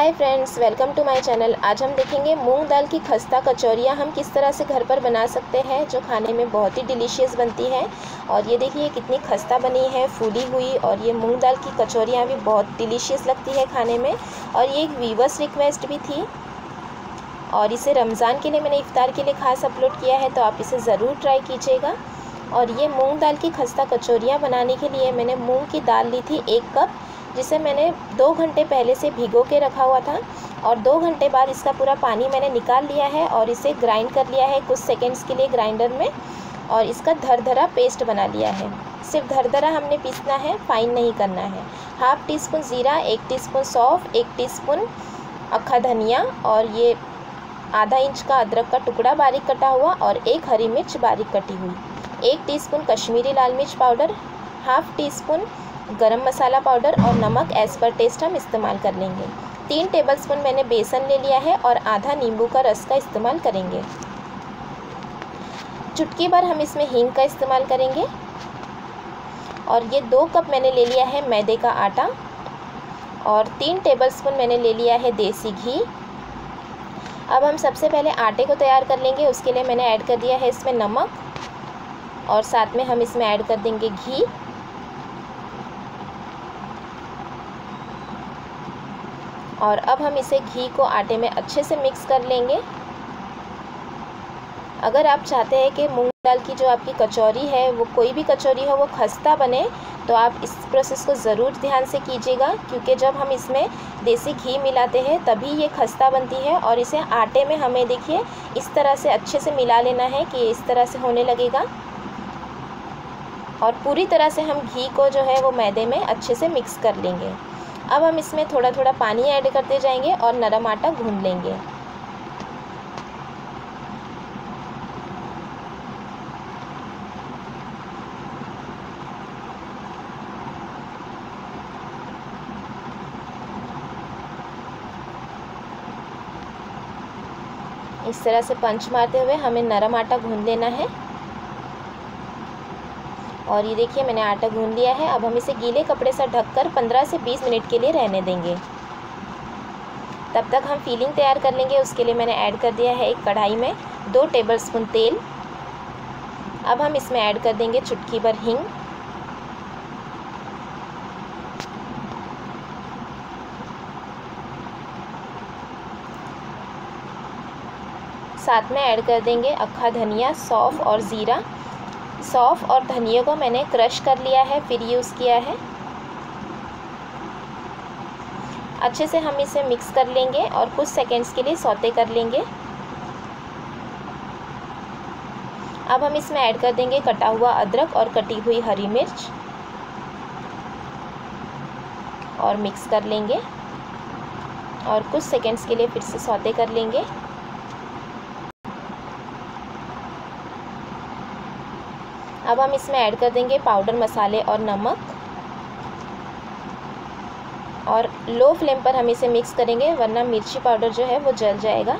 Hi friends, welcome to my channel. आज हम देखेंगे मूंग दाल की खस्ता कचौरियाँ हम किस तरह से घर पर बना सकते हैं, जो खाने में बहुत ही डिलीशियस बनती है। और ये देखिए कितनी खस्ता बनी है, फूली हुई। और ये मूंग दाल की कचौरियाँ भी बहुत डिलीशियस लगती है खाने में। और ये एक व्यूवर्स रिक्वेस्ट भी थी और इसे रमज़ान के लिए मैंने इफ्तार के लिए खास अपलोड किया है, तो आप इसे ज़रूर ट्राई कीजिएगा। और ये मूंग दाल की खस्ता कचौरियाँ बनाने के लिए मैंने मूंग की दाल ली थी 1 कप, जिसे मैंने 2 घंटे पहले से भिगो के रखा हुआ था। और 2 घंटे बाद इसका पूरा पानी मैंने निकाल लिया है और इसे ग्राइंड कर लिया है कुछ सेकंड्स के लिए ग्राइंडर में। और इसका धरधरा पेस्ट बना लिया है। सिर्फ धरधरा हमने पीसना है, फाइन नहीं करना है। हाफ़ टी स्पून ज़ीरा, 1 टीस्पून सौंफ, 1 टीस्पून अक्खा धनिया, और ये आधा इंच का अदरक का टुकड़ा बारीक कटा हुआ, और 1 हरी मिर्च बारीक कटी हुई, 1 टीस्पून कश्मीरी लाल मिर्च पाउडर, हाफ़ टी स्पून गरम मसाला पाउडर, और नमक एज़ पर टेस्ट हम इस्तेमाल कर लेंगे। 3 टेबलस्पून मैंने बेसन ले लिया है और आधा नींबू का रस का इस्तेमाल करेंगे। चुटकी भर हम इसमें हींग का इस्तेमाल करेंगे। और ये 2 कप मैंने ले लिया है मैदे का आटा, और 3 टेबलस्पून मैंने ले लिया है देसी घी। अब हम सबसे पहले आटे को तैयार कर लेंगे। उसके लिए मैंने ऐड कर दिया है इसमें नमक, और साथ में हम इसमें ऐड कर देंगे घी। और अब हम इसे घी को आटे में अच्छे से मिक्स कर लेंगे। अगर आप चाहते हैं कि मूंग दाल की जो आपकी कचौरी है, वो कोई भी कचौरी हो, वो खस्ता बने, तो आप इस प्रोसेस को ज़रूर ध्यान से कीजिएगा, क्योंकि जब हम इसमें देसी घी मिलाते हैं तभी ये खस्ता बनती है। और इसे आटे में हमें देखिए इस तरह से अच्छे से मिला लेना है कि इस तरह से होने लगेगा। और पूरी तरह से हम घी को जो है वो मैदे में अच्छे से मिक्स कर लेंगे। अब हम इसमें थोड़ा थोड़ा पानी ऐड करते जाएंगे और नरम आटा गूंद लेंगे। इस तरह से पंच मारते हुए हमें नरम आटा गूंद लेना है। और ये देखिए मैंने आटा गूंद लिया है। अब हम इसे गीले कपड़े से ढककर 15 से 20 मिनट के लिए रहने देंगे। तब तक हम फिलिंग तैयार कर लेंगे। उसके लिए मैंने ऐड कर दिया है एक कढ़ाई में 2 टेबलस्पून तेल। अब हम इसमें ऐड कर देंगे चुटकी भर हींग, साथ में ऐड कर देंगे अक्खा धनिया, सौंफ और ज़ीरा। सौंफ और धनिया को मैंने क्रश कर लिया है, फिर यूज़ किया है। अच्छे से हम इसे मिक्स कर लेंगे और कुछ सेकंड्स के लिए सौते कर लेंगे। अब हम इसमें ऐड कर देंगे कटा हुआ अदरक और कटी हुई हरी मिर्च, और मिक्स कर लेंगे और कुछ सेकंड्स के लिए फिर से सौते कर लेंगे। अब हम इसमें ऐड कर देंगे पाउडर मसाले और नमक, और लो फ्लेम पर हम इसे मिक्स करेंगे, वरना मिर्ची पाउडर जो है वो जल जाएगा।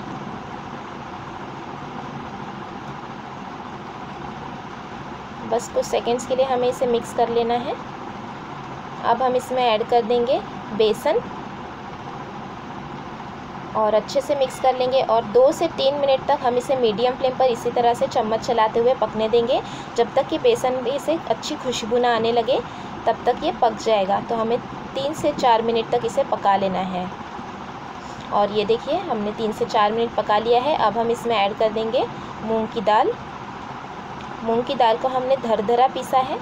बस कुछ सेकंड्स के लिए हमें इसे मिक्स कर लेना है। अब हम इसमें ऐड कर देंगे बेसन और अच्छे से मिक्स कर लेंगे। और 2 से 3 मिनट तक हम इसे मीडियम फ्लेम पर इसी तरह से चम्मच चलाते हुए पकने देंगे, जब तक कि बेसन में से अच्छी खुशबू ना आने लगे, तब तक ये पक जाएगा। तो हमें 3 से 4 मिनट तक इसे पका लेना है। और ये देखिए हमने 3 से 4 मिनट पका लिया है। अब हम इसमें ऐड कर देंगे मूंग की दाल। मूंग की दाल को हमने धरधरा पीसा है।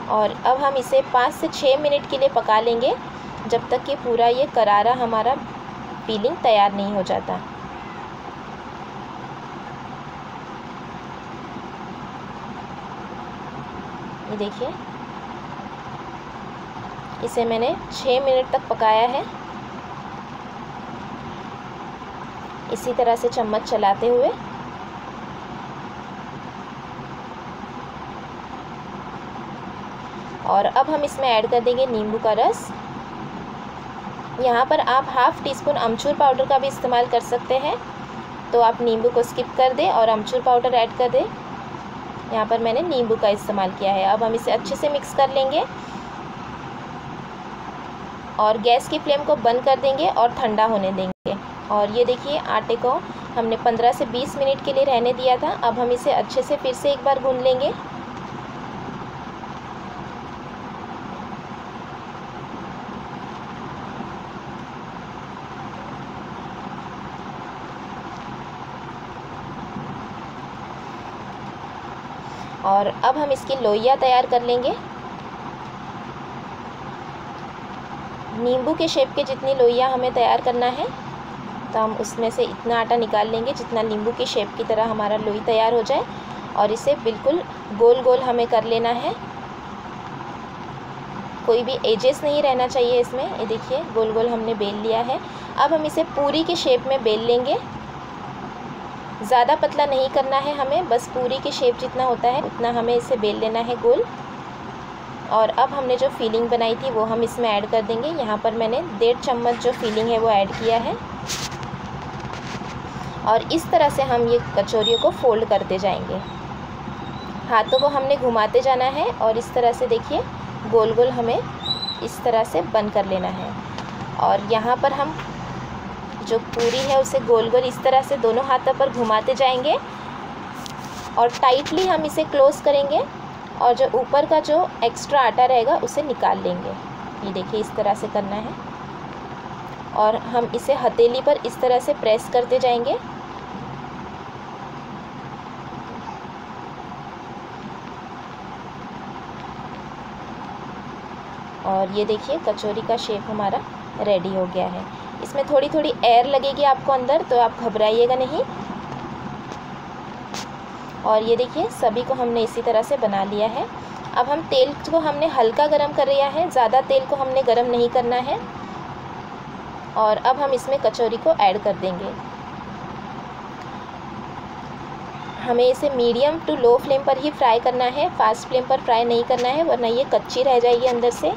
और अब हम इसे 5 से 6 मिनट के लिए पका लेंगे, जब तक कि पूरा ये करारा हमारा फिलिंग तैयार नहीं हो जाता। ये देखिए इसे मैंने 6 मिनट तक पकाया है, इसी तरह से चम्मच चलाते हुए। और अब हम इसमें ऐड कर देंगे नींबू का रस। यहाँ पर आप हाफ़ टी स्पून अमचूर पाउडर का भी इस्तेमाल कर सकते हैं, तो आप नींबू को स्किप कर दें और अमचूर पाउडर ऐड कर दें। यहाँ पर मैंने नींबू का इस्तेमाल किया है। अब हम इसे अच्छे से मिक्स कर लेंगे। और गैस की फ्लेम को बंद कर देंगे और ठंडा होने देंगे। और ये देखिए आटे को हमने 15 से 20 मिनट के लिए रहने दिया था। अब हम इसे अच्छे से फिर से एक बार गूंद लेंगे। और अब हम इसकी लोइयाँ तैयार कर लेंगे। नींबू के शेप के जितनी लोइयाँ हमें तैयार करना है, तो हम उसमें से इतना आटा निकाल लेंगे जितना नींबू की शेप की तरह हमारा लोई तैयार हो जाए। और इसे बिल्कुल गोल गोल हमें कर लेना है, कोई भी एजेस नहीं रहना चाहिए इसमें। ये देखिए गोल गोल हमने बेल लिया है। अब हम इसे पूरी के शेप में बेल लेंगे। ज़्यादा पतला नहीं करना है हमें, बस पूरी की शेप जितना होता है उतना हमें इसे बेल लेना है गोल। और अब हमने जो फिलिंग बनाई थी वो हम इसमें ऐड कर देंगे। यहाँ पर मैंने 1.5 चम्मच जो फिलिंग है वो ऐड किया है। और इस तरह से हम ये कचौरियों को फोल्ड करते जाएंगे। हाथों को हमने घुमाते जाना है और इस तरह से देखिए गोल गोल हमें इस तरह से बंद कर लेना है। और यहाँ पर हम जो पूरी है उसे गोल गोल इस तरह से दोनों हाथों पर घुमाते जाएंगे और टाइटली हम इसे क्लोज़ करेंगे। और जो ऊपर का जो एक्स्ट्रा आटा रहेगा उसे निकाल लेंगे। ये देखिए इस तरह से करना है। और हम इसे हथेली पर इस तरह से प्रेस करते जाएंगे। और ये देखिए कचौरी का शेप हमारा रेडी हो गया है। इसमें थोड़ी थोड़ी एयर लगेगी आपको अंदर, तो आप घबराइएगा नहीं। और ये देखिए सभी को हमने इसी तरह से बना लिया है। अब हम तेल को हमने हल्का गरम कर लिया है, ज़्यादा तेल को हमने गरम नहीं करना है। और अब हम इसमें कचौरी को ऐड कर देंगे। हमें इसे मीडियम टू लो फ्लेम पर ही फ्राई करना है, फास्ट फ्लेम पर फ्राई नहीं करना है, वरना ये कच्ची रह जाएगी अंदर से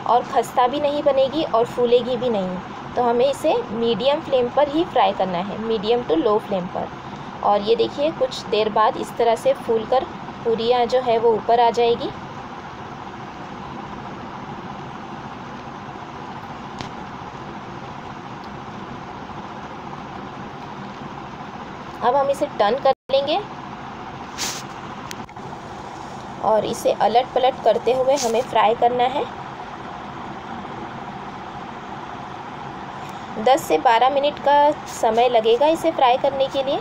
और खस्ता भी नहीं बनेगी और फूलेगी भी नहीं। तो हमें इसे मीडियम फ्लेम पर ही फ्राई करना है, मीडियम टू लो फ्लेम पर। और ये देखिए कुछ देर बाद इस तरह से फूलकर पूरियाँ जो है वो ऊपर आ जाएगी। अब हम इसे टर्न कर लेंगे और इसे अलट पलट करते हुए हमें फ्राई करना है। 10 से 12 मिनट का समय लगेगा इसे फ्राई करने के लिए।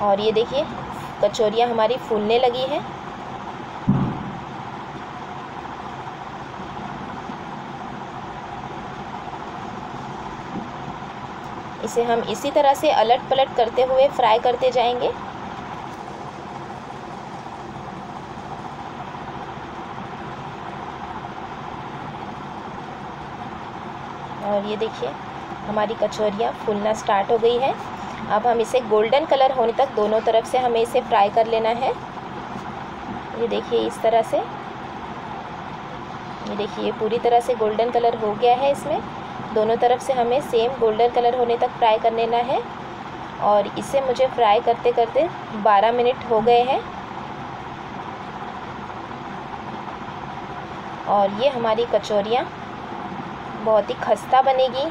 और ये देखिए कचौरियाँ हमारी फूलने लगी हैं। इसे हम इसी तरह से अलट पलट करते हुए फ्राई करते जाएंगे। और ये देखिए हमारी कचौरियाँ फूलना स्टार्ट हो गई है। अब हम इसे गोल्डन कलर होने तक दोनों तरफ से हमें इसे फ्राई कर लेना है। ये देखिए इस तरह से, ये देखिए पूरी तरह से गोल्डन कलर हो गया है। इसमें दोनों तरफ से हमें सेम गोल्डन कलर होने तक फ्राई कर लेना है। और इसे मुझे फ्राई करते करते 12 मिनट हो गए हैं। और ये हमारी कचौरियाँ बहुत ही खस्ता बनेगी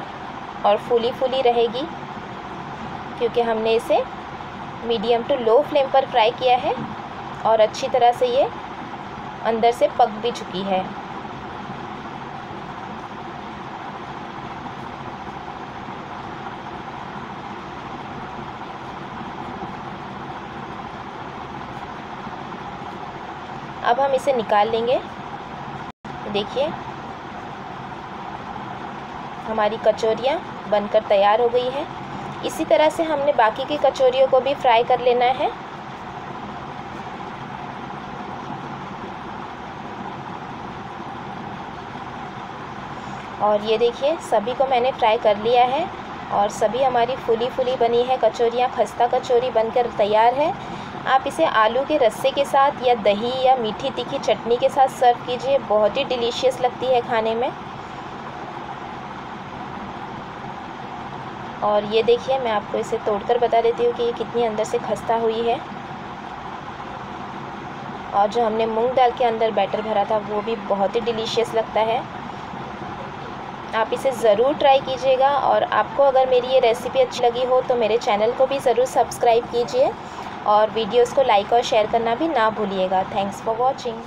और फूली फूली रहेगी, क्योंकि हमने इसे मीडियम टू लो फ्लेम पर फ्राई किया है और अच्छी तरह से ये अंदर से पक भी चुकी है। अब हम इसे निकाल लेंगे। देखिए हमारी कचौरियाँ बनकर तैयार हो गई है। इसी तरह से हमने बाकी की कचौरियों को भी फ्राई कर लेना है। और ये देखिए सभी को मैंने फ्राई कर लिया है और सभी हमारी फूली फूली बनी है कचौरियाँ। खस्ता कचौरी बनकर तैयार है। आप इसे आलू के रस्से के साथ या दही या मीठी तीखी चटनी के साथ सर्व कीजिए, बहुत ही डिलीशियस लगती है खाने में। और ये देखिए मैं आपको इसे तोड़कर बता देती हूँ कि ये कितनी अंदर से खस्ता हुई है। और जो हमने मूंग दाल के अंदर बैटर भरा था वो भी बहुत ही डिलीशियस लगता है। आप इसे ज़रूर ट्राई कीजिएगा, और आपको अगर मेरी ये रेसिपी अच्छी लगी हो तो मेरे चैनल को भी ज़रूर सब्सक्राइब कीजिए और वीडियोस को लाइक और शेयर करना भी ना भूलिएगा। Thanks for watching.